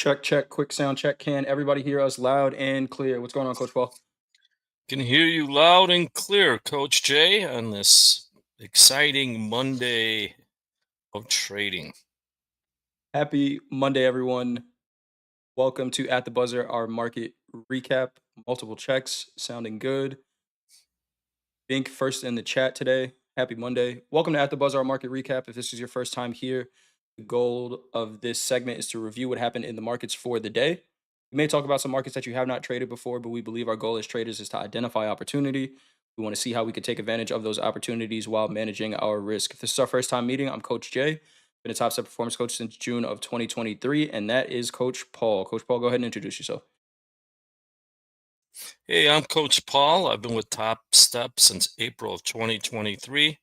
Check, check, quick sound check. Can everybody hear us loud and clear? What's going on, Coach Paul? Can hear you loud and clear, Coach Jay, on this exciting Monday of trading. Happy Monday, everyone. Welcome to At the Buzzer, our market recap. Multiple checks, sounding good. Bink first in the chat today. Happy Monday. Welcome to At the Buzzer, our market recap. If this is your first time here, the goal of this segment is to review what happened in the markets for the day. We may talk about some markets that you have not traded before, but we believe our goal as traders is to identify opportunity. We want to see how we could take advantage of those opportunities while managing our risk. If this is our first time meeting, I'm Coach Jay. Been a top step performance coach since June of 2023, and that is Coach Paul. Coach Paul, go ahead and introduce yourself. Hey, I'm Coach Paul. I've been with Topstep since April of 2023.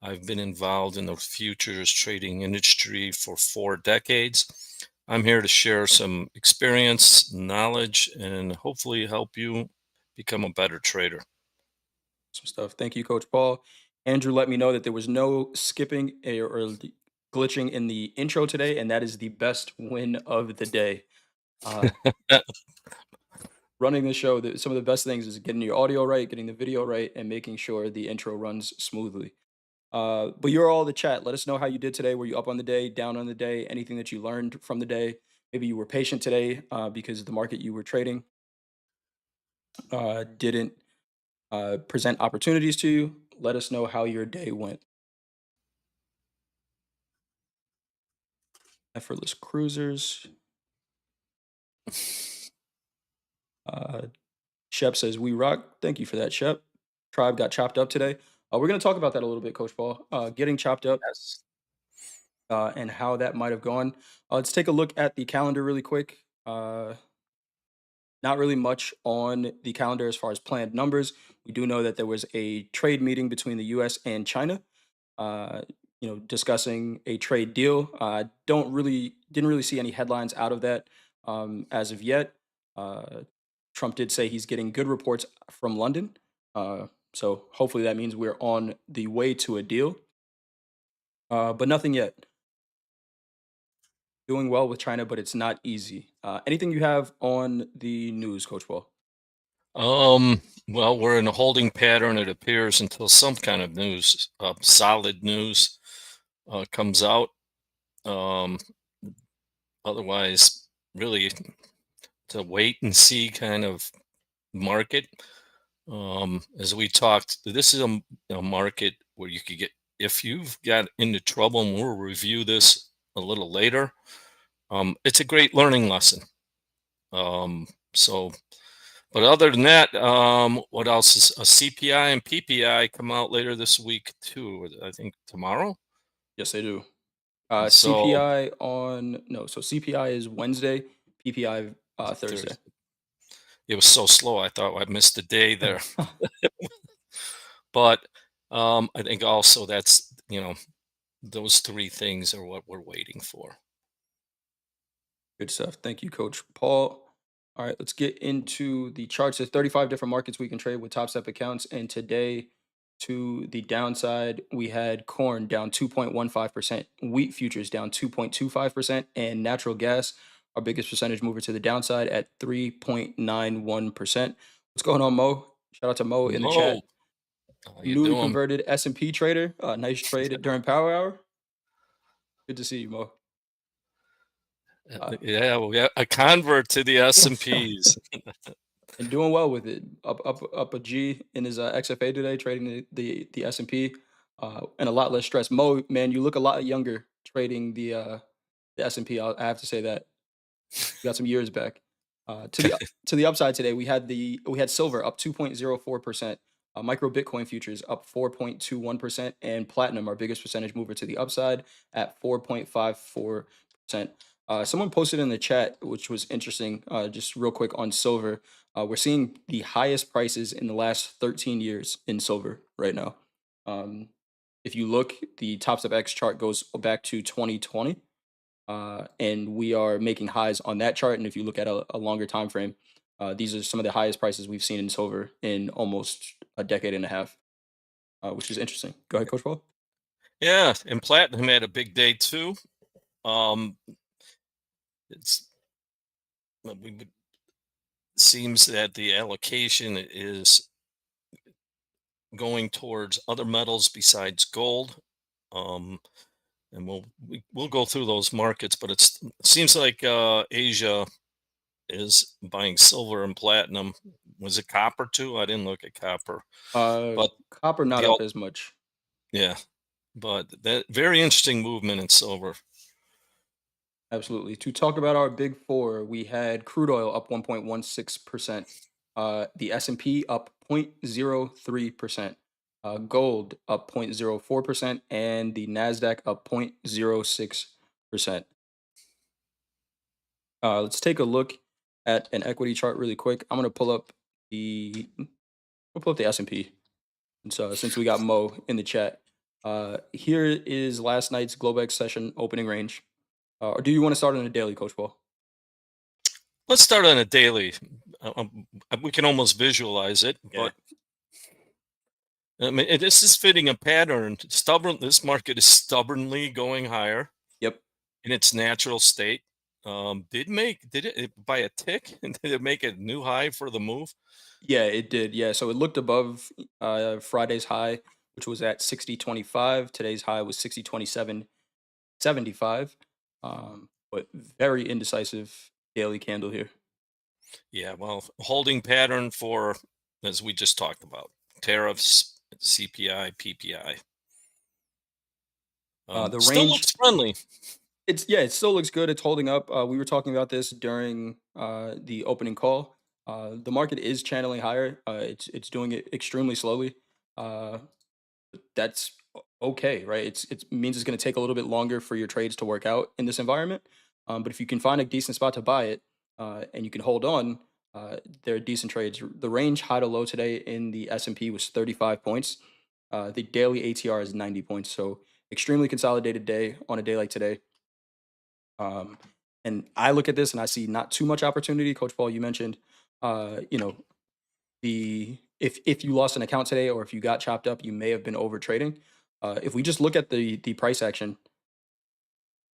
I've been involved in the futures trading industry for 4 decades. I'm here to share some experience, knowledge, and hopefully help you become a better trader. Some stuff. Thank you, Coach Paul. Andrew let me know that there was no skipping glitching in the intro today, and that is the best win of the day. Uh, Running the show, some of the best things is getting your audio right, getting the video right, and making sure the intro runs smoothly. But you're all the chat. Let us know how you did today. Were you up on the day, down on the day? Anything that you learned from the day? Maybe you were patient today because the market you were trading didn't present opportunities to you. Let us know how your day went. Effortless cruisers. Uh, Shep says, "We rock." Thank you for that, Shep. Tribe got chopped up today. We're going to talk about that a little bit, Coach Paul. Getting chopped up Yes. and how that might have gone. Let's take a look at the calendar really quick. Not really much on the calendar as far as planned numbers. We do know that there was a trade meeting between the U.S. and China. Uh, discussing a trade deal. Didn't really see any headlines out of that as of yet. Uh, Trump did say he's getting good reports from London, so hopefully that means we're on the way to a deal. But nothing yet. Doing well with China, but it's not easy. Anything you have on the news, Coach Paul? Well, we're in a holding pattern, it appears, until some kind of news, solid news, comes out. Um, Otherwise, really, to wait and see kind of market. As we talked, this is a market where you could get, if you've got into trouble, and we'll review this a little later. It's a great learning lesson. So But other than that, what else is a CPI and PPI come out later this week too? I think tomorrow. Yes, they do. And so CPI on no, so CPI is Wednesday, PPI Thursday. there's it was so slow. I thought I missed a day there. But I think also that's those 3 things are what we're waiting for. Good stuff. Thank you, Coach Paul. All right, let's get into the charts. There's 35 different markets we can trade with top step accounts. And today, to the downside, we had corn down 2.15%, wheat futures down 2.25%, and natural gas, our biggest percentage mover to the downside at 3.91%. What's going on, Mo? Shout out to Mo in the Mo, chat. how you Newly doing? converted S&P trader. Nice trade during power hour. Good to see you, Mo. Uh, Yeah, we have a convert to the S&Ps. and doing well with it. Up a G in his XFA today, trading the S&P, and a lot less stress. Mo, man, you look a lot younger trading the S&P. I have to say that you got some years back. To the upside today, we had silver up 2.04%. Micro Bitcoin futures up 4.21%, and platinum, our biggest percentage mover to the upside, at 4.54%. Someone posted in the chat, which was interesting, just real quick on silver. We're seeing the highest prices in the last 13 years in silver right now. Um, if you look, the Tops of X chart goes back to 2020, and we are making highs on that chart. And if you look at a longer time frame, these are some of the highest prices we've seen in silver in almost a decade and a half, which is interesting. Go ahead, Coach Paul. Yeah, and platinum had a big day too. Um, it's we seems that the allocation is going towards other metals besides gold. Um, and we'll go through those markets, but it seems like Asia is buying silver and platinum. Was it copper too? I didn't look at copper, but Copper not the up as much. yeah, but that very interesting movement in silver. Absolutely. To talk about our big four, we had crude oil up 1.16%, the S&P up 0.03%, gold up 0.04%, and the Nasdaq up 0.06%. Let's take a look at an equity chart really quick. I'm gonna pull up the S&P. And so since we got Mo in the chat, here is last night's Globex session opening range. Or do you want to start on a daily, Coach Paul? Let's start on a daily. We can almost visualize it, Yeah. but I mean, this is fitting a pattern. Stubborn. This market is stubbornly going higher Yep. in its natural state. Did it by a tick? Did it make a new high for the move? Yeah, it did. Yeah. So it looked above Friday's high, which was at 60.25. Today's high was 60.27.75. But very indecisive daily candle here. Yeah, well, holding pattern for, as we just talked about, tariffs, CPI, PPI. The Still range, looks friendly. it still looks good. It's holding up. We were talking about this during the opening call. The market is channeling higher. It's doing it extremely slowly. Uh, that's okay, right? It means it's going to take a little bit longer for your trades to work out in this environment. But if you can find a decent spot to buy it and you can hold on, they're decent trades. The range high to low today in the S&P was 35 points. The daily ATR is 90 points. So extremely consolidated day on a day like today. Um, and I look at this and I see not too much opportunity. Coach Paul, you mentioned, you know, the if you lost an account today or if you got chopped up, you may have been over trading. If we just look at the price action,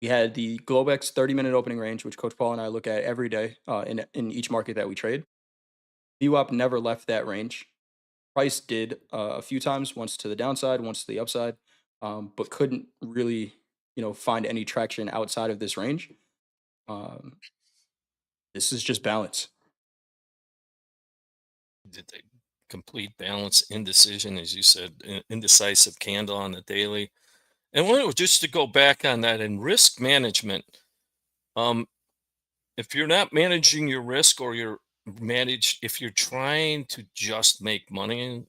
we had the Globex 30-minute opening range, which Coach Paul and I look at every day in each market that we trade. VWAP never left that range. Price did a few times, once to the downside, once to the upside, but couldn't really find any traction outside of this range. Um, this is just balance. Did they complete balance, indecision, as you said, indecisive candle on the daily. And just to go back on that in risk management, um, if you're not managing your risk or if you're trying to just make money,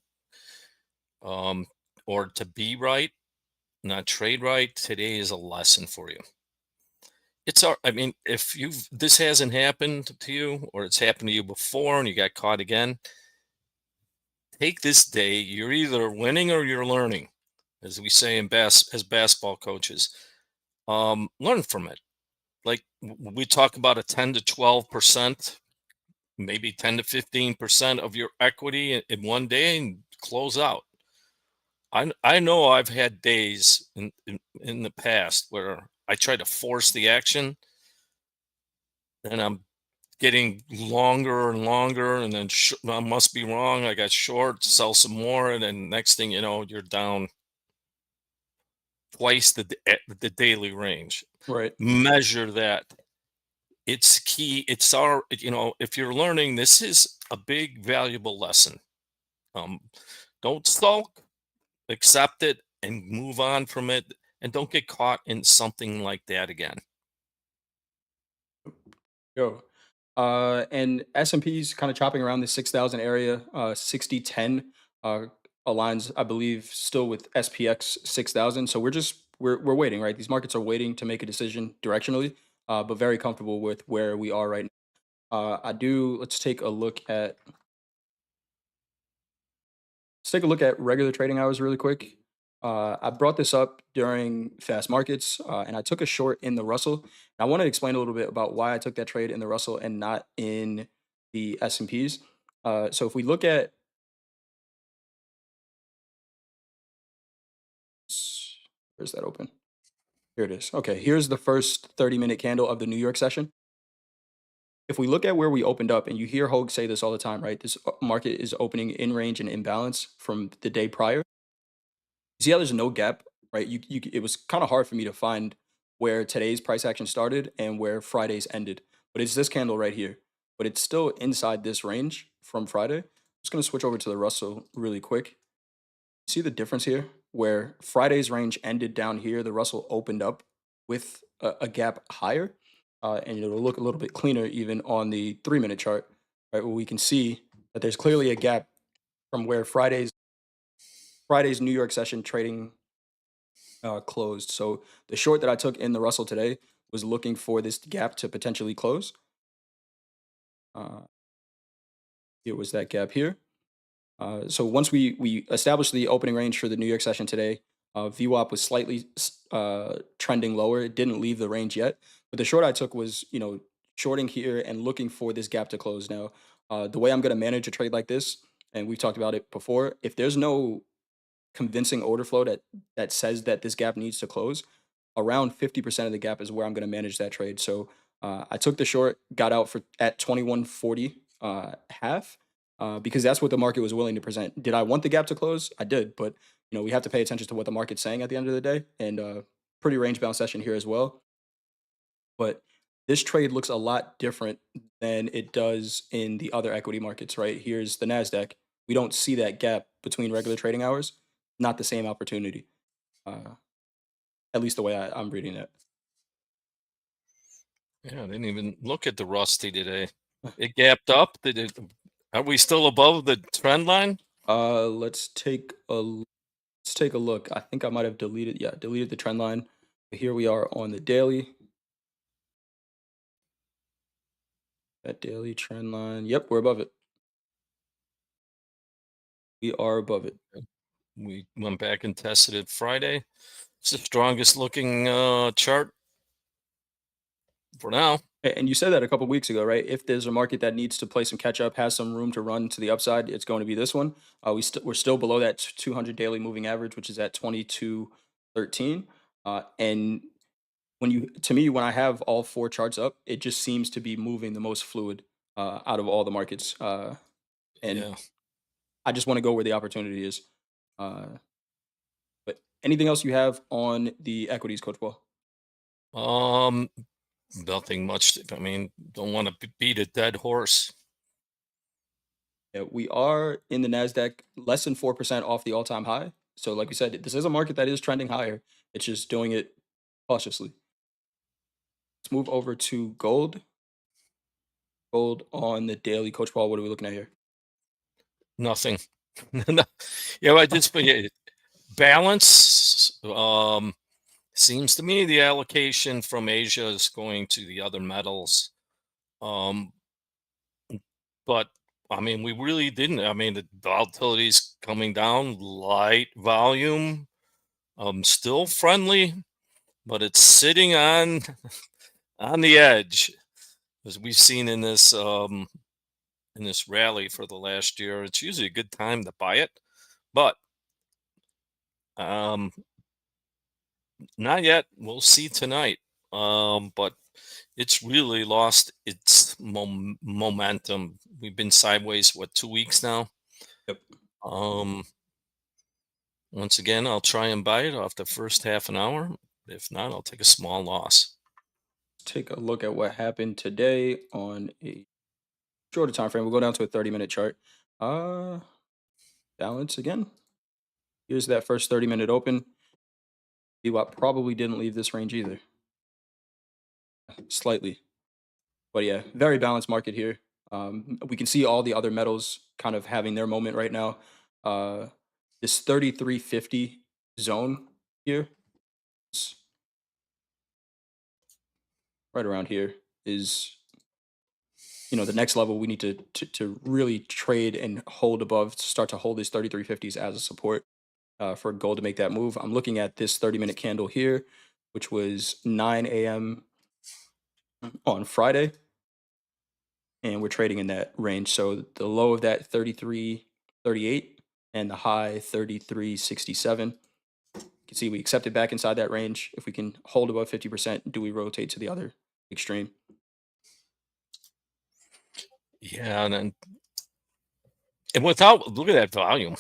um, or to be right, not trade right, today is a lesson for you. I mean, if this hasn't happened to you or it's happened to you before and you got caught again, take this day. You're either winning or you're learning, as we say as basketball coaches. Learn from it. Like we talk about a 10 to 12%, maybe 10 to 15% of your equity in one day and close out. I know I've had days in the past where I try to force the action and I'm getting longer and longer, and then I must be wrong. I got short, sell some more, and then next thing you know, you're down twice the daily range. Right. Measure that. It's key. If you're learning, this is a big, valuable lesson. Um, don't sulk, accept it, and move on from it, and don't get caught in something like that again. Go. And S&P's kind of chopping around the 6,000 area. 6010 aligns, I believe, still with SPX 6,000. So we're waiting, right? These markets are waiting to make a decision directionally, but very comfortable with where we are right now. Let's take a look at regular trading hours really quick. I brought this up during fast markets, and I took a short in the Russell. I want to explain a little bit about why I took that trade in the Russell and not in the S&Ps. So if we look at, where's that open? Here it is. Okay, here's the first 30-minute candle of the New York session. if we look at where we opened up, and you hear Hogue say this all the time, right? This market is opening in range and imbalance from the day prior. See how there's no gap, right? It was kind of hard for me to find where today's price action started and where Friday's ended, but it's this candle right here. But it's still inside this range from Friday. Just gonna switch over to the Russell really quick. See the difference here, where Friday's range ended down here, the Russell opened up with a gap higher, and it'll look a little bit cleaner even on the 3-minute chart, right? Where we can see that there's clearly a gap from where Friday's New York session trading closed. So the short that I took in the Russell today was looking for this gap to potentially close. Uh, it was that gap here. So once we established the opening range for the New York session today, VWAP was slightly trending lower. It didn't leave the range yet, but the short I took was shorting here and looking for this gap to close. Now, the way I'm going to manage a trade like this, and we've talked about it before, if there's no convincing order flow that says that this gap needs to close, around 50% of the gap is where I'm going to manage that trade. So I took the short, got out for at 2140 half because that's what the market was willing to present. Did I want the gap to close? I did, but we have to pay attention to what the market's saying at the end of the day, and pretty range bound session here as well. But this trade looks a lot different than it does in the other equity markets, right? Here's the Nasdaq. We don't see that gap between regular trading hours. Not the same opportunity, uh, at least the way I'm reading it. Yeah, I didn't even look at the Rusty today. It gapped up. Are we still above the trend line? Let's take a look. I think I might have deleted the trend line. But here we are on the daily. That daily trend line. Yep, we're above it. We are above it. We went back and tested it Friday. It's the strongest looking chart for now. And you said that a couple weeks ago, right? If there's a market that needs to play some catch up, has some room to run to the upside, it's going to be this one. We're still below that 200 daily moving average, which is at 2213. And to me, when I have all four charts up, it just seems to be moving the most fluid out of all the markets. And Yeah. I just want to go where the opportunity is. Uh, but anything else you have on the equities, Coach Ball? Um, Nothing much. I mean, don't want to beat a dead horse. Yeah, we are in the Nasdaq less than 4% off the all-time high. So, like we said, this is a market that is trending higher. It's just doing it cautiously. Let's move over to gold. Gold on the daily. Coach Paul, what are we looking at here? Nothing. No. Yeah, I just yeah, balance. Seems to me the allocation from Asia is going to the other metals. Um, but I mean, we really didn't. I mean, the volatility's coming down, light volume, still friendly, but it's sitting on on the edge, as we've seen in this rally for the last year. It's usually a good time to buy it, but um, not yet. We'll see tonight. But it's really lost its momentum. We've been sideways, what, 2 weeks now? Yep. Um, Once again, I'll try and buy it off the first half an hour. If not, I'll take a small loss. Take a look at what happened today on a shorter time frame. We'll go down to a 30-minute chart. Uh, Balance again. Here's that first 30-minute open. VWAP probably didn't leave this range either. Slightly. But yeah, very balanced market here. We can see all the other metals kind of having their moment right now. Uh, this 3350 zone here, is right around here, is the next level we need to really trade and hold above to start to hold these 3350s as a support for gold to make that move. I'm looking at this 30-minute candle here, which was 9 a.m. on Friday, and we're trading in that range. So the low of that 33.38 and the high 33.67. You can see we accepted back inside that range. If we can hold above 50%, do we rotate to the other extreme? Yeah, and without look at that volume.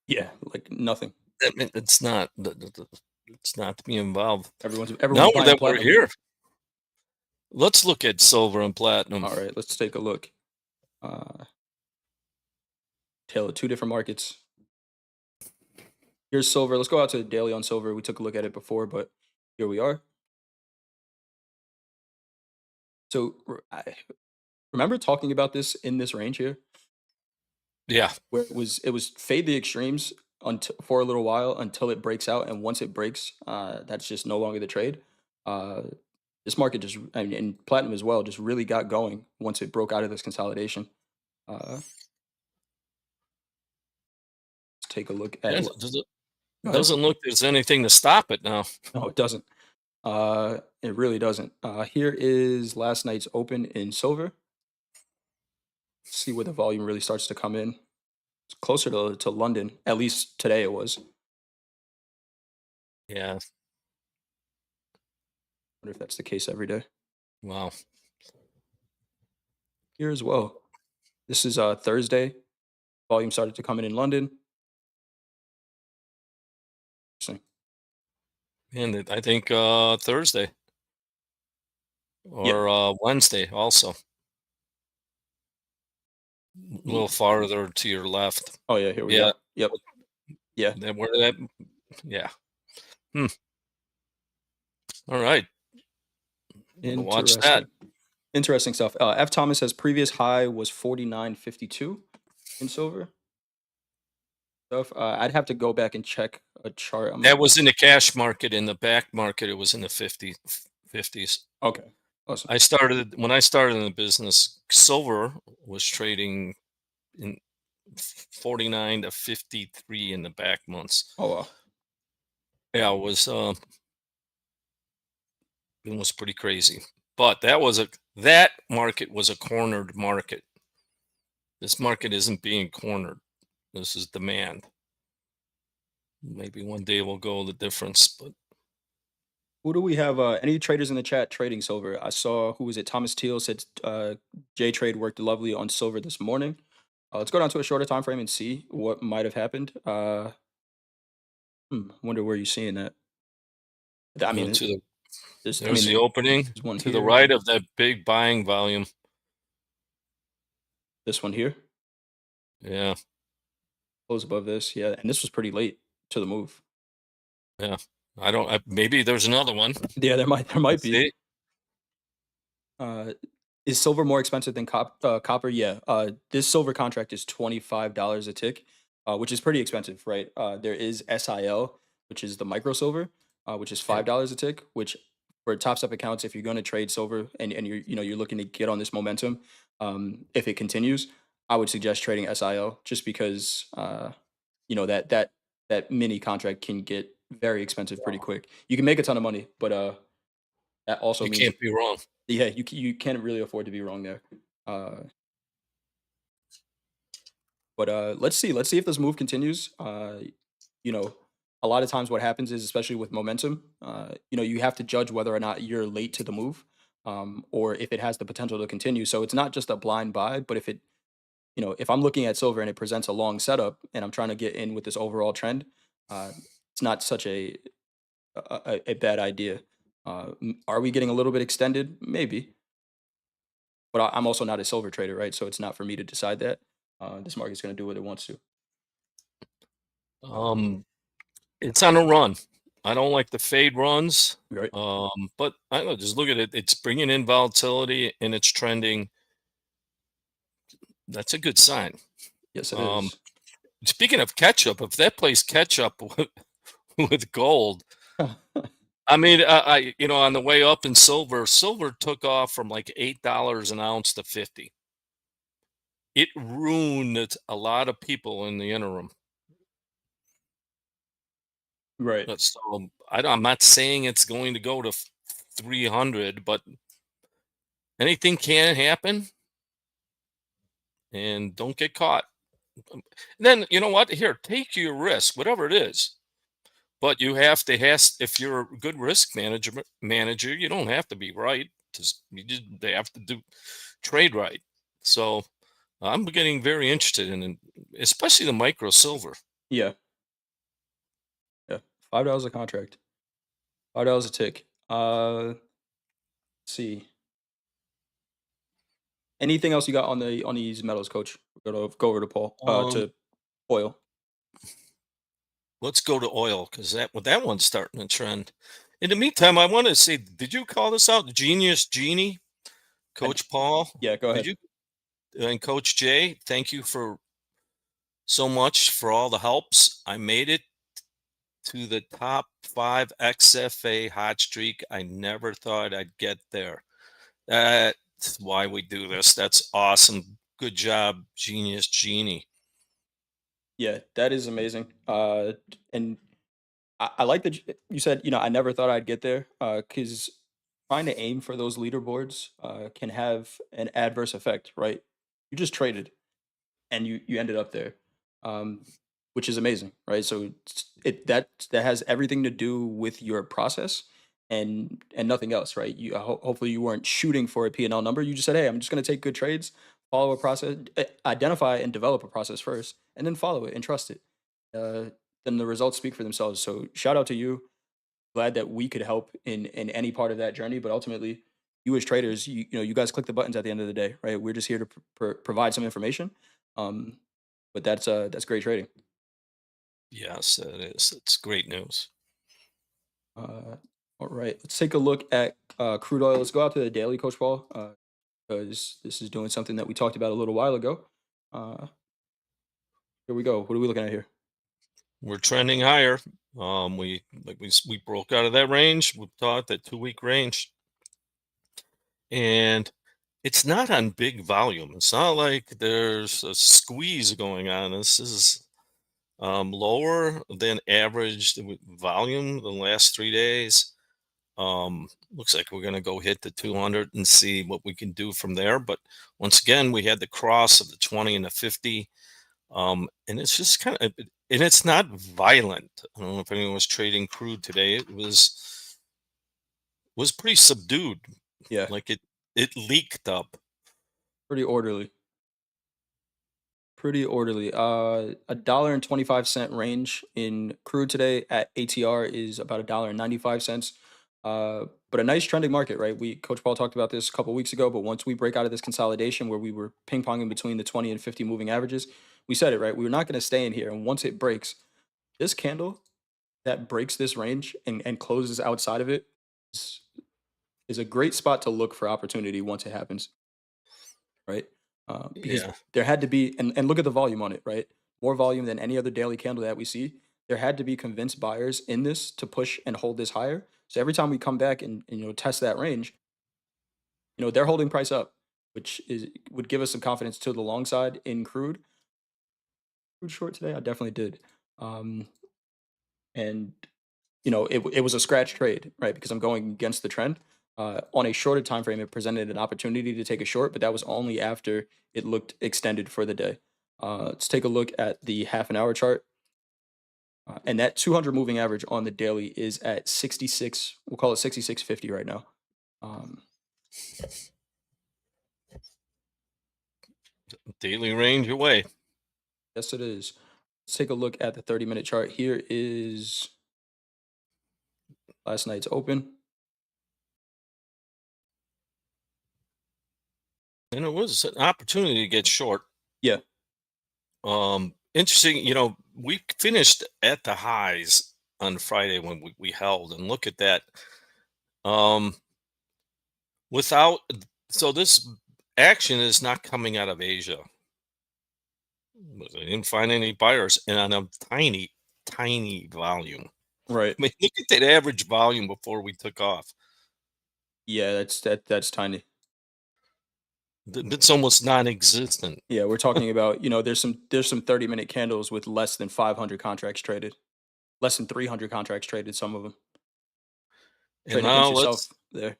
Yeah, like nothing. I mean, it's not it's not to be involved. Everyone's Now buying that we're platinum. here, let's look at silver and platinum. All right, let's take a look. Tale of two different markets. Here's silver. Let's go out to the daily on silver. We took a look at it before, but here we are. So I remember talking about this in this range here, Yeah, where it was fade the extremes until for a little while until it breaks out, and once it breaks, that's just no longer the trade. Uh, this market just and platinum as well just really got going once it broke out of this consolidation. Let's take a look at. yeah. Go ahead. Doesn't look there's anything to stop it now. No, it doesn't. It really doesn't. Here is last night's open in silver. See where the volume really starts to come in. It's closer to London. At least today it was. Yeah, Wonder if that's the case every day. wow. Here as well. This is Thursday. Volume started to come in London. Interesting. And I think Thursday Yeah. or Wednesday also. A little Ooh. farther to your left. Oh yeah, here we Yeah, go. Yep. Yeah. where that yeah. Hmm. All right. I'm gonna watch that. Interesting. Interesting stuff. F. Thomas says previous high was 49.52 in silver. Stuff. I'd have to go back and check a chart. I'm That was in the cash market. In the back market, it was in the 50s. okay. Awesome. I started when I started in the business, silver was trading in 49 to 53 in the back months. Oh wow. Yeah, it was pretty crazy. But that market was a cornered market. This market isn't being cornered. This is demand. Maybe one day we'll go the difference, but Who do we have? Any traders in the chat trading silver? I saw who was it? Thomas Teal said J Trade worked lovely on silver this morning. Let's go down to a shorter time frame and see what might have happened. Wonder where you're seeing that. I go mean, to the there's. I there's mean, the opening there's one to the here. right of that big buying volume. This one here. Yeah, Close above this. Yeah, and this was pretty late to the move. yeah. Maybe there's another one. Yeah, there might be. See? Uh, is silver more expensive than copper? Yeah. This silver contract is $25 a tick, which is pretty expensive, right? There is SIL, which is the micro silver, which is Yep. $5 a tick. Which for top step accounts, if you're going to trade silver and you're looking to get on this momentum, if it continues, I would suggest trading SIL just because that mini contract can get very expensive pretty quick. You can make a ton of money, but that also You means can't be wrong. yeah, you can't really afford to be wrong there. Uh, but let's see if this move continues. You know, a lot of times what happens is, especially with momentum, you have to judge whether or not you're late to the move, or if it has the potential to continue. So it's not just a blind buy, but if I'm looking at silver and it presents a long setup and I'm trying to get in with this overall trend, uh, it's not such a bad idea. Are we getting a little bit extended? Maybe. But I'm also not a silver trader, right? So it's not for me to decide that. This market's going to do what it wants to. Um, it's on a run. I don't like the fade runs. Right? But I don't know, just look at it. It's bringing in volatility and it's trending. That's a good sign. Yes, it Um, is. Speaking of ketchup, if that plays ketchup with gold, I mean, on the way up in silver took off from like $8 an ounce to 50. It ruined a lot of people in the interim. Right. So I'm not saying it's going to go to 300, but anything can happen, and don't get caught. Then you know what? Here, take your risk, whatever it is. But if you're a good risk manager, you don't have to be right. They have to do trade right. So I'm getting very interested in, especially the micro silver. Yeah, yeah. $5 a contract, $5 a tick. Let's see. Anything else you got on these metals, Coach? Go over to Paul. Um, To oil. let's go to oil because that one's starting to trend. In the meantime, I want to say, did you call this out? Genius Genie, I, Coach Paul? yeah, go Did ahead. you? And Coach Jay, thank you for so much for all the helps. I made it to the top 5 XFA hot streak. I never thought I'd get there. That's why we do this. That's awesome. Good job, Genius Genie. Yeah, that is amazing. And I like that you said, I never thought I'd get there. Because trying to aim for those leaderboards can have an adverse effect, right? You just traded and you ended up there, um, which is amazing, right? So that has everything to do with your process and nothing else, right? Hopefully you weren't shooting for a P&L number. You just said, hey, I'm just going to take good trades, follow a process, identify and develop a process first, and then follow it and trust it. Uh, then the results speak for themselves. So shout out to you. Glad that we could help in any part of that journey, but ultimately you as traders, you guys click the buttons at the end of the day, right? We're just here to provide some information. um but that's great trading. Yes, it is. It's great news. uh all right, let's take a look at crude oil. Let's go out to the daily, Coach Paul, because this is doing something that we talked about a little while ago. uh Here we go. What are we looking at here? We're trending higher. We broke out of that range. We thought that 2 week range, and it's not on big volume. It's not like there's a squeeze going on. This is lower than average volume the last 3 days. Looks like we're going to go hit the 200 and see what we can do from there. But once again, we had the cross of the 20 and the 50. And it's just kind of, and it's not violent. I don't know if anyone was trading crude today. It was pretty subdued. Yeah, Like it leaked up. pretty orderly. Pretty orderly. $1.25 range in crude today at ATR is about $1.95. But a nice trending market, right? Coach Paul talked about this a couple weeks ago, but once we break out of this consolidation where we were ping ponging between the 20 and 50 moving averages, we said it, right? We were not going to stay in here. And once it breaks, this candle that breaks this range and closes outside of it is, is a great spot to look for opportunity once it happens, right? Because Yeah. there had to be, and look at the volume on it, right? More volume than any other daily candle that we see. There had to be convinced buyers in this to push and hold this higher. So every time we come back and test that range, they're holding price up, which would give us some confidence to the long side in crude. Crude short today, I definitely did, and it was a scratch trade, right? Because I'm going against the trend. On a shorter time frame, it presented an opportunity to take a short, but that was only after it looked extended for the day. Let's take a look at the half an hour chart. And that 200 moving average on the daily is at 66. We'll call it 66.50 right now. Um, Daily range away. yes, it is. Let's take a look at the 30-minute chart. Here is last night's open. And it was an opportunity to get short. Yeah, Interesting, we finished at the highs on Friday when we held, and look at that. Um, without so this action is not coming out of Asia. I didn't find any buyers, and on a tiny, tiny volume. right. I mean, look at that average volume before we took off. Yeah, that's tiny. It's almost non-existent. Yeah, we're talking about, there's some 30-minute candles with less than 500 contracts traded. Less than 300 contracts traded, some of them. And Trade against now yourself there.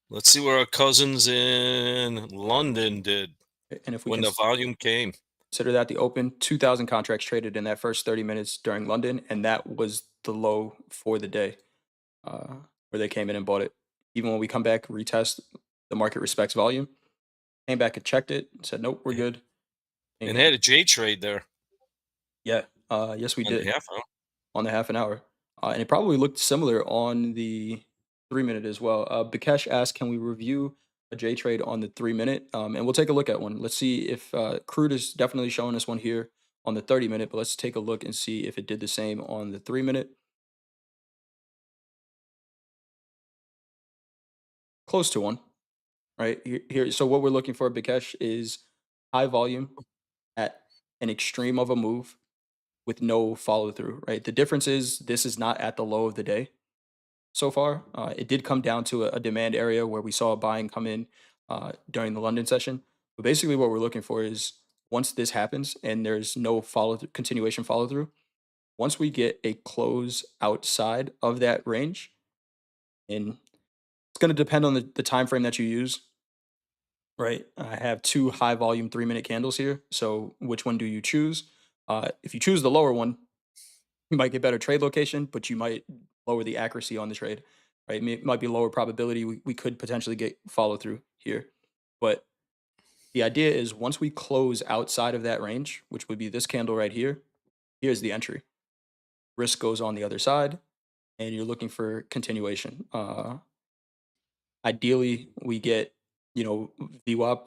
let's see where our cousins in London did And if we when the volume came. consider that the open, 2,000 contracts traded in that first 30 minutes during London, and that was the low for the day, where they came in and bought it. Even when we come back, retest, the market respects volume. Came back and checked it, said, "Nope, we're a- good." and And had a J trade there yeah, yes, we on the did half hour. on the half an hour, and it probably looked similar on the 3 minute as well. Bikesh asked, "Can we review a J trade on the 3 minute?" And we'll take a look at one. Let's see if Crude is definitely showing us one here on the 30 minute, but let's take a look and see if it did the same on the 3 minute. Close to one, right here. So what we're looking for, Bikesh, is high volume at an extreme of a move with no follow through. Right. The difference is this is not at the low of the day so far. It did come down to a demand area where we saw buying come in during the London session. But basically, what we're looking for is once this happens and there's no continuation follow through, once we get a close outside of that range, and it's going to depend on the time frame that you use. Right, I have two high volume 3 minute candles here. So which one do you choose? If you choose the lower one, you might get better trade location, but you might lower the accuracy on the trade, right? Might be lower probability. We could potentially get follow through here. But the idea is once we close outside of that range, which would be this candle right here, here's the entry. Risk goes on the other side, and you're looking for continuation. Ideally, we get, VWAP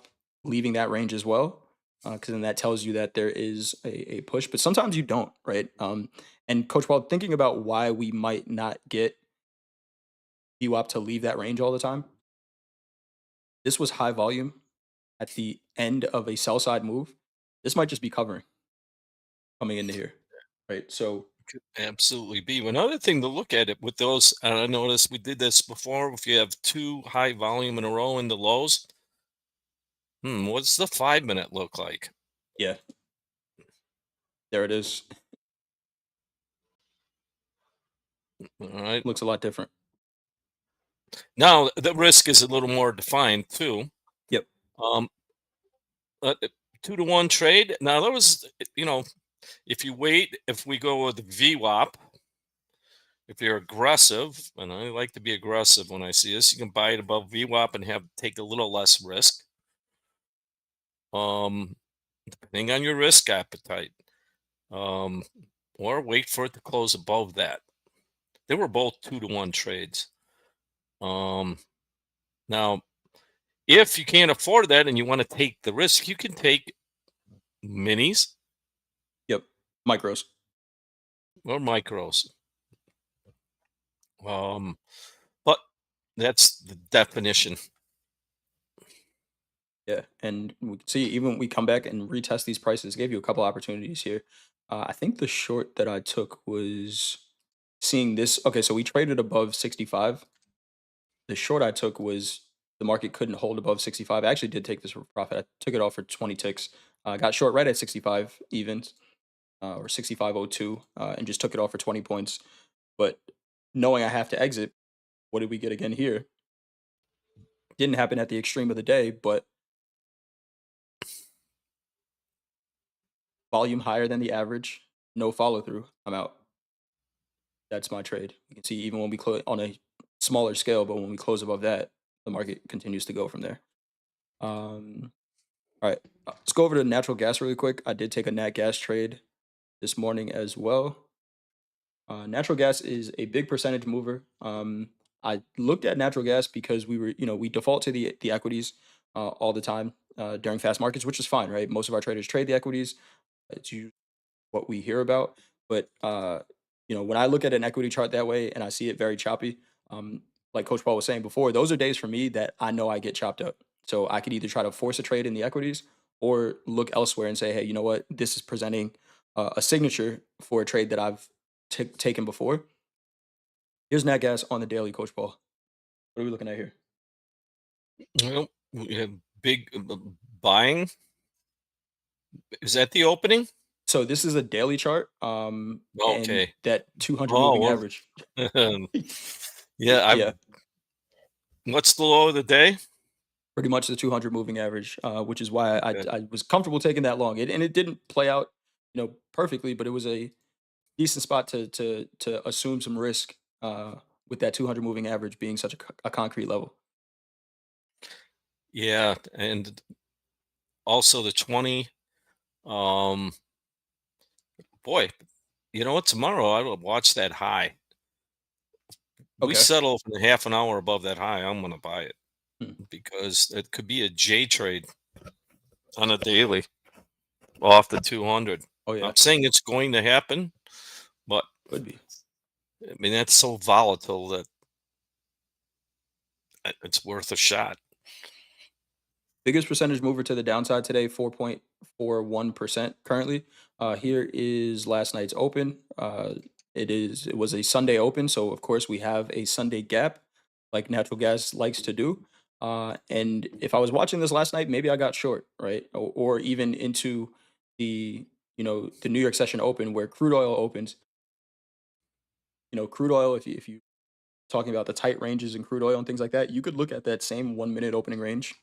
leaving that range as well, because then that tells you that there is a push. But sometimes you don't, right? And Coach Paul, thinking about why we might not get VWAP to leave that range all the time, this was high volume at the end of a sell side move. This might just be covering coming into here, right? So Could absolutely be. Another thing to look at it with those, and I noticed we did this before. If you have two high volume in a row in the lows, what's the 5 minute look like? yeah, there it is. All right. Looks a lot different. Now the risk is a little more defined too. Yep, Um, 2 to 1 trade. Now that was, if you wait, if we go with VWAP, if you're aggressive, and I like to be aggressive when I see this, you can buy it above VWAP and have take a little less risk. Um, depending on your risk appetite. Um, or wait for it to close above that. They were both 2 to 1 trades. Um, now, if you can't afford that and you want to take the risk, you can take minis yep, micros. or micros. But that's the definition. Yeah, and we can see even when we come back and retest these prices, gave you a couple opportunities here. I think the short that I took was seeing this. Okay, so we traded above 65. The short I took was the market couldn't hold above 65. I actually did take this for profit. I took it off for 20 ticks. Got short right at 65 evens, or 65.02, and just took it off for 20 points. But knowing I have to exit, what did we get again here? Didn't happen at the extreme of the day, but volume higher than the average, no follow through. I'm out. That's my trade. You can see even when we close on a smaller scale, but when we close above that, the market continues to go from there. Um, all right, let's go over to natural gas really quick. I did take a nat gas trade this morning as well. Natural gas is a big percentage mover. I looked at natural gas because we default to the equities all the time during fast markets, which is fine, right? Most of our traders trade the equities. It's what we hear about. But when I look at an equity chart that way and I see it very choppy, like Coach Paul was saying before, those are days for me that I know I get chopped up. So I could either try to force a trade in the equities or look elsewhere and say, hey, you know what, this is presenting a signature for a trade that I've taken before. Here's nat gas on the daily, Coach Paul. What are we looking at here? Well, we have big buying. Is that the opening? So this is a daily chart, and Okay. that 200 Oh, moving well, average. yeah. Yeah, What's the low of the day? pretty much the 200 moving average, which is why Okay. I was comfortable taking that long. And it didn't play out, perfectly, but it was a decent spot to assume some risk with that 200 moving average being such a concrete level. Yeah, and also the 20. Um, boy, you know what? Tomorrow I will watch that high. We Okay. settle for half an hour above that high. I'm going to buy it Hmm. because it could be a J trade on a daily off the 200. Oh yeah, Not saying it's going to happen, but could be. I mean that's so volatile that it's worth a shot. Biggest percentage mover to the downside today, 4.41% currently. Here is last night's open. It was a Sunday open, so of course we have a Sunday gap, like natural gas likes to do. And if I was watching this last night, maybe I got short, right? Or even into the the New York session open where crude oil opens. Crude oil, if you talking about the tight ranges in crude oil and things like that, you could look at that same 1 minute opening range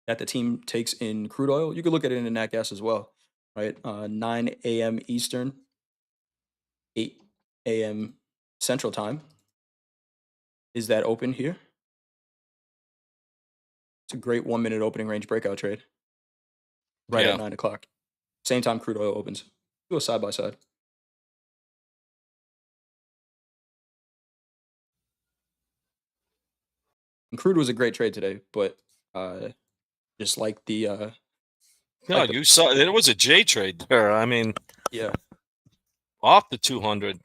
that the team takes in crude oil. You could look at it in nat gas as well, right? 9 a.m. Eastern, 8 a.m. Central Time. Is that open here? It's a great 1 minute opening range breakout trade right at Yeah. 9 o'clock. Same time crude oil opens. Do a side by side. And crude was a great trade today, but just No, like the you saw there was a J trade there. I mean, yeah. off the 200.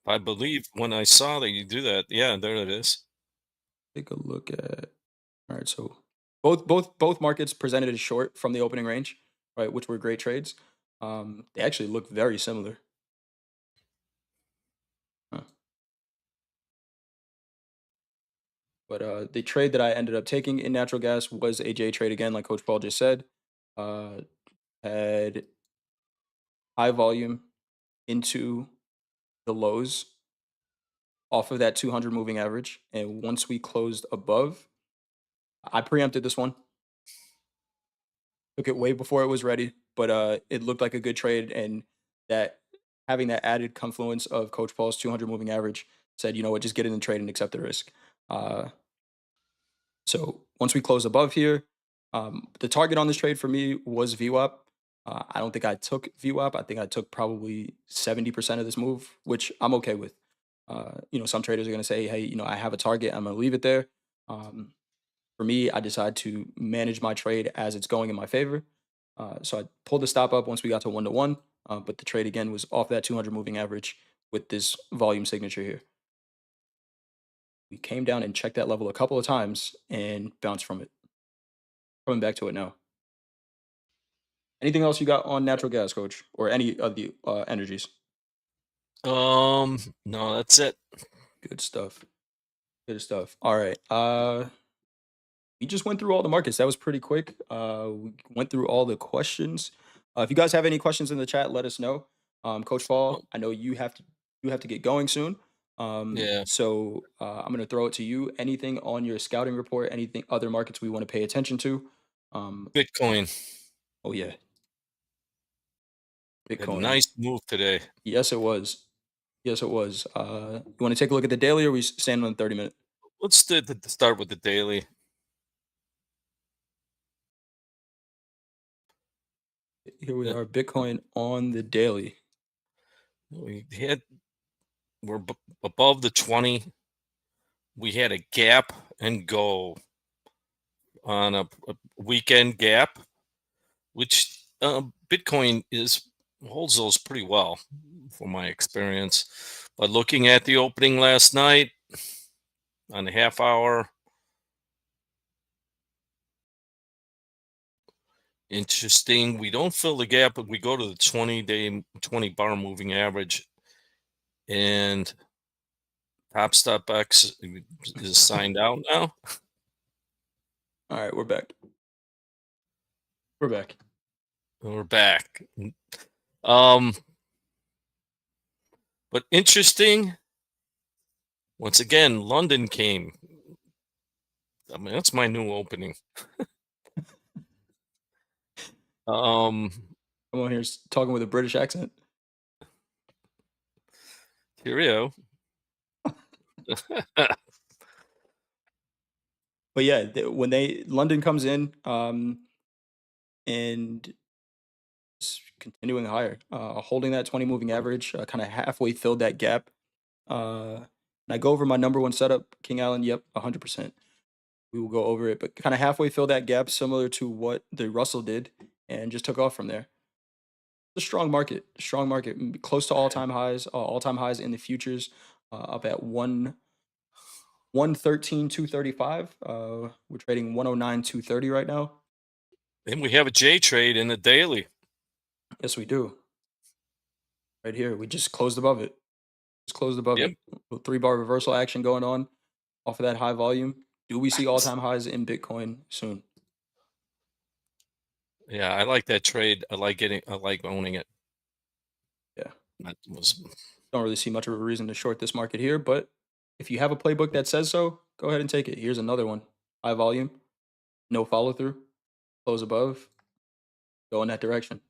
I believe when I saw that you do that, yeah, there it is. Take a look at. All right, so both markets presented as short from the opening range, right, which were great trades. They actually look very similar. Huh. But the trade that I ended up taking in natural gas was a J trade again, like Coach Paul just said. Uh, had high volume into the lows off of that 200 moving average, and once we closed above, I preempted this one. Took it way before it was ready, but it looked like a good trade, and that having that added confluence of Coach Paul's 200 moving average said, you know what, just get in the trade and accept the risk. Uh, So once we close above here, the target on this trade for me was VWAP. I don't think I took VWAP. I think I took probably 70% of this move, which I'm okay with. Some traders are going to say, hey, I have a target. I'm going to leave it there. For me, I decide to manage my trade as it's going in my favor. So I pulled the stop up once we got to 1 to 1, but the trade again was off that 200 moving average with this volume signature here. We came down and checked that level a couple of times and bounced from it. Coming back to it now. Anything else you got on natural gas, coach, or any of the energies? No, that's it. Good stuff. Good stuff. All right. We just went through all the markets. That was pretty quick. We went through all the questions. If you guys have any questions in the chat, let us know. Coach Oh, Paul, I know you have to get going soon. yeah, So I'm gonna throw it to you. Anything on your scouting report? Anything other markets we want to pay attention to? Bitcoin Oh yeah, had a Bitcoin. nice move today. Yes, it was. Yes, it was. You want to take a look at the daily, or we stand on the 30 minute? Let's start with the daily. Here we Uh, are, Bitcoin on the daily. We had we're above the 20. We had a gap and go on a weekend gap, which Bitcoin is holds those pretty well, from my experience. But looking at the opening last night on the half hour, interesting. We don't fill the gap, but we go to the 20-day, 20 bar moving average, and Top X is signed out now. All right, we're back. We're back. We're back. Um, but interesting. Once again, London came. I mean, that's my new opening. Um, I'm on here talking with a British accent. Cheerio. But yeah, when they London comes in, and continuing higher, holding that 20 moving average, kind of halfway filled that gap. And I go over my number one setup, King Allen. Yep, 100%. We will go over it, but kind of halfway fill that gap, similar to what the Russell did, and just took off from there. It's a strong market, close to all time highs in the futures, up at 113 235. We're trading 109 230 right now. And we have a J trade in the daily. Yes, we do. Right here, we just closed above it. Just closed above Yep. it. A 3 bar reversal action going on off of that high volume. Do we see all time highs in Bitcoin soon? Yeah, I like that trade. I like owning it. Yeah. That was Don't really see much of a reason to short this market here, but if you have a playbook that says so, go ahead and take it. Here's another one. High volume, no follow through, close above, go in that direction.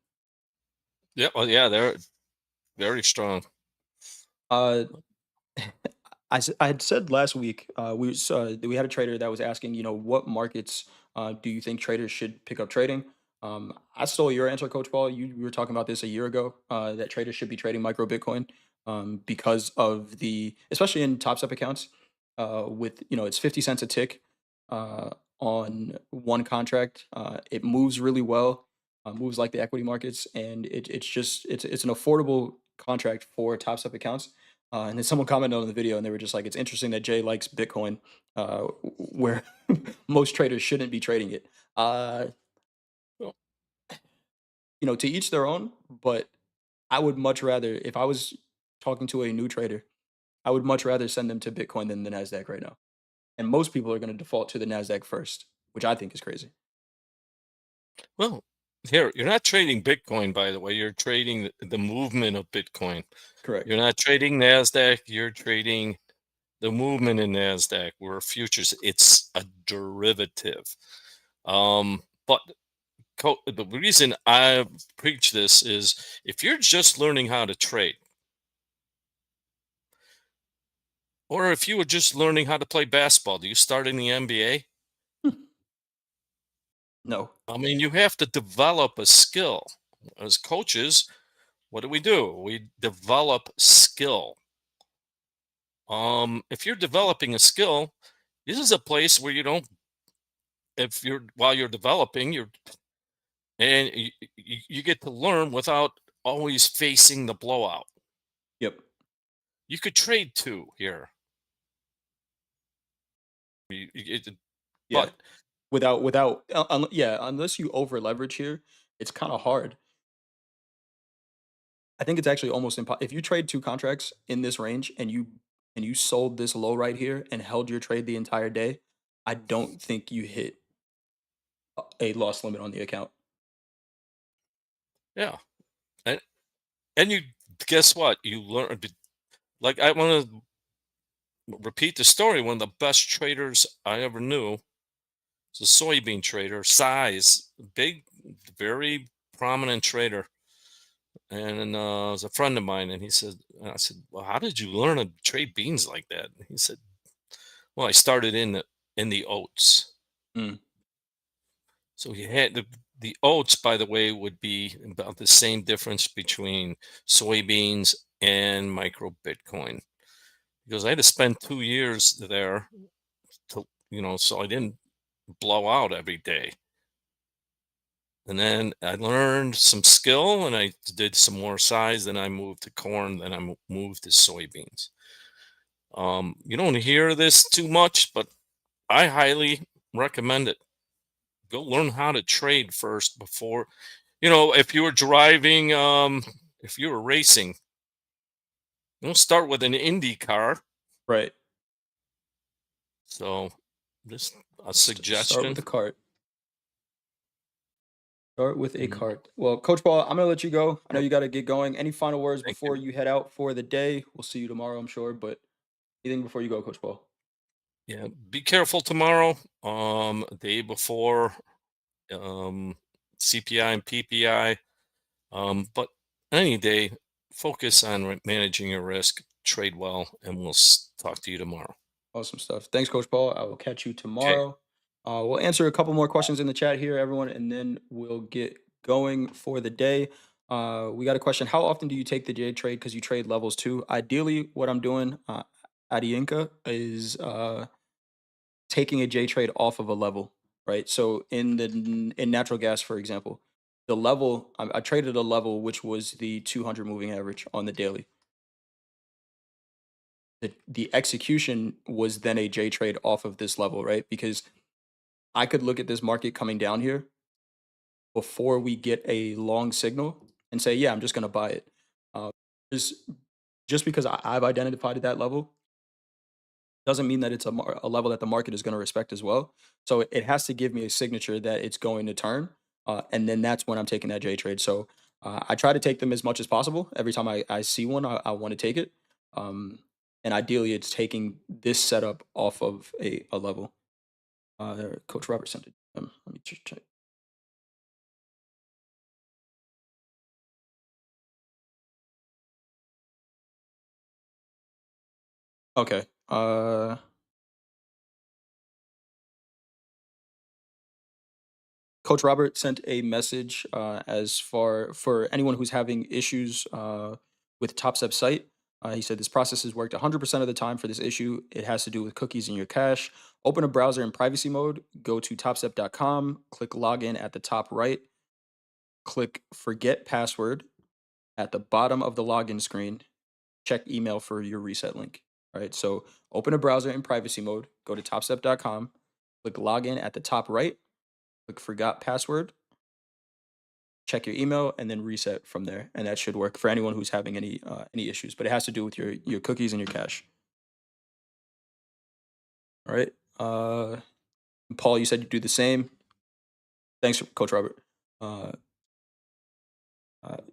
yeah, well, yeah, they're very strong. Uh, I had said last week we had a trader that was asking, what markets do you think traders should pick up trading? I stole your answer, Coach Paul. You were talking about this a year ago, that traders should be trading micro Bitcoin, because of especially in top step accounts, with it's 50 cents a tick, uh, on one contract. It moves really well, moves like the equity markets, and it's an affordable contract for top step accounts. And then someone commented on the video, and they were just like, "It's interesting that Jay likes Bitcoin, where most traders shouldn't be trading it." Uh, Well, to each their own. But I would much rather, if I was talking to a new trader, I would much rather send them to Bitcoin than the Nasdaq right now. And most people are going to default to the Nasdaq first, which I think is crazy. well, here, you're not trading Bitcoin, by the way. You're trading the movement of Bitcoin. Correct. You're not trading Nasdaq. You're trading the movement in Nasdaq. We're futures. It's a derivative. But the reason I preach this is if you're just learning how to trade, or if you were just learning how to play basketball, do you start in the NBA? No. I mean, you have to develop a skill. As coaches, what do? We develop skill. If you're developing a skill, this is a place where you don't. If you're while you're developing, you get to learn without always facing the blowout. Yep. You could trade too here. It, Yeah. but Yeah, unless you over leverage here, it's kind of hard. I think it's actually almost impossible if you trade 2 contracts in this range and you sold this low right here and held your trade the entire day. I don't think you hit a loss limit on the account. yeah, and you guess what? You learn. Like I want to repeat the story. One of the best traders I ever knew was a soybean trader, size, big, very prominent trader. And it was a friend of mine, and I said, "Well, how did you learn to trade beans like that?" And he said, "Well, I started in the oats." Mm, So he had the oats, by the way, would be about the same difference between soybeans and micro Bitcoin because I had to spend 2 years there to, so I didn't blow out every day. And then I learned some skill and I did some more size. Then I moved to corn. Then I moved to soybeans. You don't hear this too much, but I highly recommend it. Go learn how to trade first before, if you were driving, if you were racing, don't start with an Indy car. right. So, just a Start suggestion. with the cart. Start with a Mhm. cart. Well, Coach Paul, I'm gonna let you go. I know Yep. you got to get going. Any final words Thank before you. you head out for the day? We'll see you tomorrow, I'm sure. But anything before you go, Coach Paul? Yeah. Be careful tomorrow. Day before, um, CPI and PPI. But any day, focus on managing your risk, trade well, and we'll talk to you tomorrow. Awesome stuff. Thanks, Coach Paul. I will catch you Okay. tomorrow. We'll answer a couple more questions in the chat here, everyone, and then we'll get going for the day. We got a question. How often do you take the J trade? Because you trade levels too. Ideally, what I'm doing at Inca is taking a J trade off of a level, right? So in natural gas, for example, the level I traded a level which was the 200 moving average on the daily. The execution was then a J trade off of this level, right? Because I could look at this market coming down here before we get a long signal and say, yeah, I'm just going to buy it. Uh, just because I've identified that level doesn't mean that it's a level that the market is going to respect as well. So it has to give me a signature that it's going to turn, and then that's when I'm taking that J trade. So I try to take them as much as possible. Every time I see one, I want to take it, um, and ideally, it's taking this setup off of a level. Coach Robert sent it. Let me just check. Okay. Coach Robert sent a message as far for anyone who's having issues with Topstep site. He said this process has worked 100% of the time for this issue. It has to do with cookies in your cache. Open a browser in privacy mode. Go to topstep.com. Click login at the top right. Click forget password at the bottom of the login screen. Check email for your reset link. All right. So open a browser in privacy mode. Go to topstep.com. Click login at the top right. Click forgot password, check your email, and then reset from there. And that should work for anyone who's having any issues. But it has to do with your cookies and your cache. All right. Paul, you said you do the same. Thanks, Coach Robert. Uh,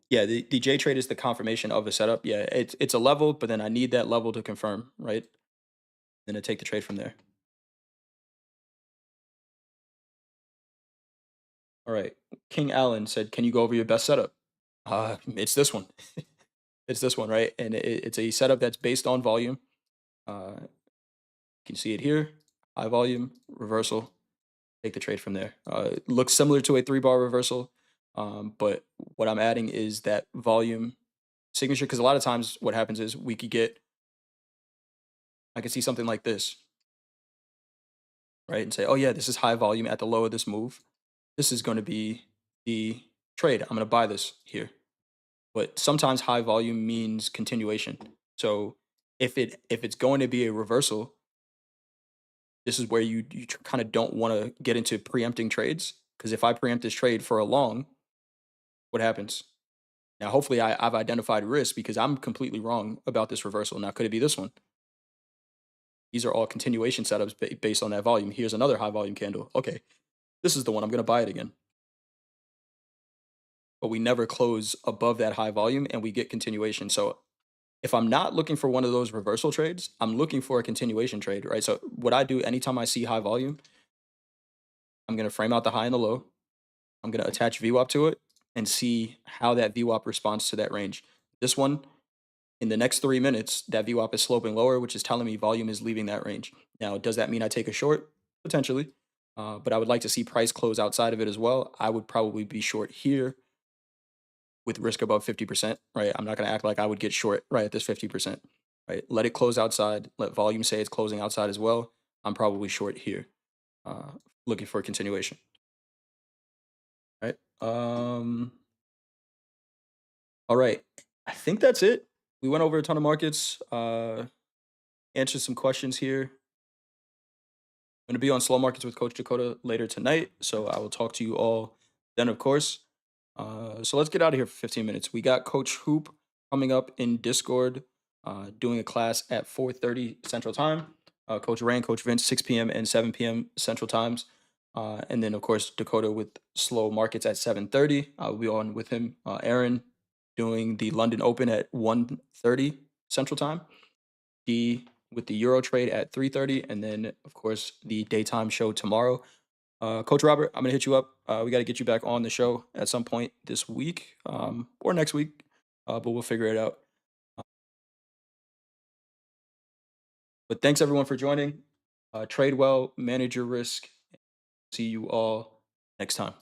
yeah, the J trade is the confirmation of a setup. Yeah, it's a level, but then I need that level to confirm, right? Then I take the trade from there. All right. King Allen said, "Can you go over your best setup?" It's this one. It's this one, right? And it's a setup that's based on volume. You can see it here. High volume reversal. Take the trade from there. It looks similar to a 3 bar reversal, but what I'm adding is that volume signature because a lot of times what happens is I could see something like this, right, and say, oh yeah, this is high volume at the low of this move. This is going to be the trade. I'm going to buy this here. But sometimes high volume means continuation. So if it's going to be a reversal, this is where you kind of don't want to get into preempting trades because if I preempt this trade for a long, what happens? Now, hopefully, I've identified risk because I'm completely wrong about this reversal. Now, could it be this one? These are all continuation setups based on that volume. Here's another high volume candle. Okay, this is the one. I'm going to buy it again. But we never close above that high volume and we get continuation. So if I'm not looking for one of those reversal trades, I'm looking for a continuation trade, right? So what I do anytime I see high volume, I'm going to frame out the high and the low. I'm going to attach VWAP to it and see how that VWAP responds to that range. This one, in the next 3 minutes, that VWAP is sloping lower, which is telling me volume is leaving that range. Now, does that mean I take a short? Potentially. But I would like to see price close outside of it as well. I would probably be short here with risk above 50%, right? I'm not going to act like I would get short right at this 50%, right? Let it close outside. Let volume say it's closing outside as well. I'm probably short here, uh, looking for a continuation, right? All right. I think that's it. We went over a ton of markets, answered some questions here. I'm going to be on Slow Markets with Coach Dakota later tonight, so I will talk to you all then, of course. So let's get out of here for 15 minutes. We got Coach Hoop coming up in Discord, doing a class at 4:30 Central Time. Coach Rain, Coach Vince, 6 p.m. and 7 p.m. Central Times. And then, of course, Dakota with Slow Markets at 7:30. I'll be on with him. Aaron doing the London Open at 1:30 Central Time. D with the Euro trade at 3:30, and then of course the daytime show tomorrow. Coach Robert, I'm gonna hit you up. We got to get you back on the show at some point this week or next week, but we'll figure it out. But thanks everyone for joining. Trade well, manage your risk, See you all next time.